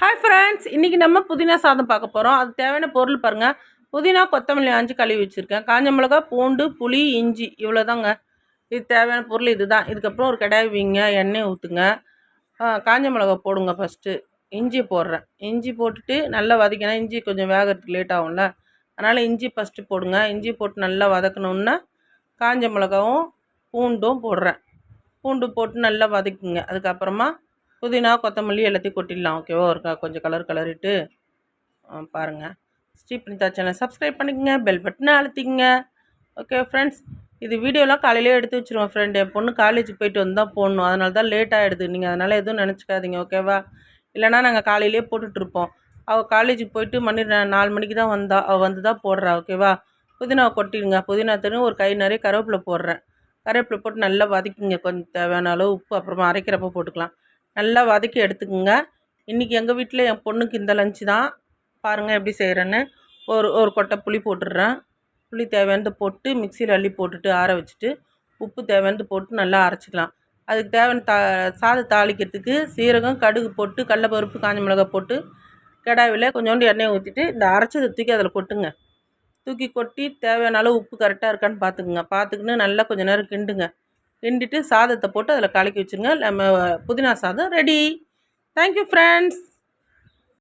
Hi friends, இன்றைக்கி நம்ம புதினா சாதம் பார்க்க போகிறோம். அது தேவையான பொருள் பாருங்கள். புதினா, கொத்தமல்லி ஆஞ்சு கழுவி வச்சுருக்கேன். காஞ்ச மிளகா, பூண்டு, புளி, இஞ்சி இவ்வளோ தாங்க. இது தேவையான பொருள் இது தான். இதுக்கப்புறம் ஒரு கடாய் வைங்க, எண்ணெய் ஊற்றுங்க. காஞ்ச மிளகா போடுங்க ஃபஸ்ட்டு. இஞ்சி போடுறேன். இஞ்சி போட்டுட்டு நல்லா வதக்கினா இஞ்சி கொஞ்சம் வேகிறதுக்கு லேட் ஆகும்ல, அதனால் இஞ்சி ஃபஸ்ட்டு போடுங்க. இஞ்சி போட்டு நல்லா வதக்கணுன்னா காஞ்ச மிளகாவும் பூண்டும் போடுறேன். பூண்டு போட்டு நல்லா வதக்குங்க. அதுக்கப்புறமா புதினா, கொத்தமல்லி எல்லாத்தையும் கொட்டிடலாம். ஓகேவா? ஒரு கொஞ்சம் கலரிட்டு பாருங்கள். ஸ்ரீபிரிதா சேனல் சப்ஸ்கிரைப் பண்ணிக்கங்க, பெல் பட்டனை அழுத்திக்கங்க. ஓகே ஃப்ரெண்ட்ஸ், இது வீடியோலாம் காலையிலே எடுத்து வச்சுருவேன் ஃப்ரெண்ட். என் பொண்ணு காலேஜுக்கு போயிட்டு வந்து தான் போடணும், அதனால தான் லேட் ஆகிடுது. நீங்கள் அதனால் எதுவும் நினச்சிக்காதீங்க, ஓகேவா? இல்லைனா நாங்கள் காலையிலே போட்டுட்ருப்போம். அவள் காலேஜுக்கு போயிட்டு 4 மணிக்கு தான் வந்தா. அவள் வந்து தான் போடுறா, ஓகேவா? புதினாவை கொட்டிடுங்க. புதினா தண்ணி ஒரு கை நிறைய கருவேப்பிலை போடுறேன். கருவேப்பிலை போட்டு நல்லா வதக்கிங்க. கொஞ்சம் தேவையான அளவு உப்பு அப்புறமா அரைக்கிறப்ப போட்டுக்கலாம். நல்லா வதக்கி எடுத்துக்கோங்க. இன்றைக்கி எங்கள் வீட்டில் என் பொண்ணுக்கு இந்த லஞ்சு தான். பாருங்கள் எப்படி செய்கிறேன்னு. ஒரு கொட்டை புளி போட்டுடுறேன். புளி தேவையானது போட்டு மிக்சியில் அள்ளி போட்டுட்டு ஆற வச்சுட்டு உப்பு தேவையானது போட்டு நல்லா அரைச்சிக்கலாம். அதுக்கு தேவையான சாதம் தாளிக்கிறதுக்கு சீரகம், கடுகு போட்டு கடலப்பருப்பு, காஞ்ச மிளகாய் போட்டு கடாயில் கொஞ்சோண்டு எண்ணெய் ஊற்றிட்டு இந்த அரைச்சதை தூக்கி அதில் கொட்டுங்க. தூக்கி கொட்டி தேவையான அளவு உப்பு கரெக்டாக இருக்கான்னு பார்த்துக்குங்க. பார்த்துக்கின்னு நல்லா கொஞ்சம் நேரம் கிண்டுங்க. கிண்டிட்டு சாதத்தை போட்டு அதில் கலக்கி வச்சுருங்க. நம்ம புதினா சாதம் ரெடி. Thank you friends.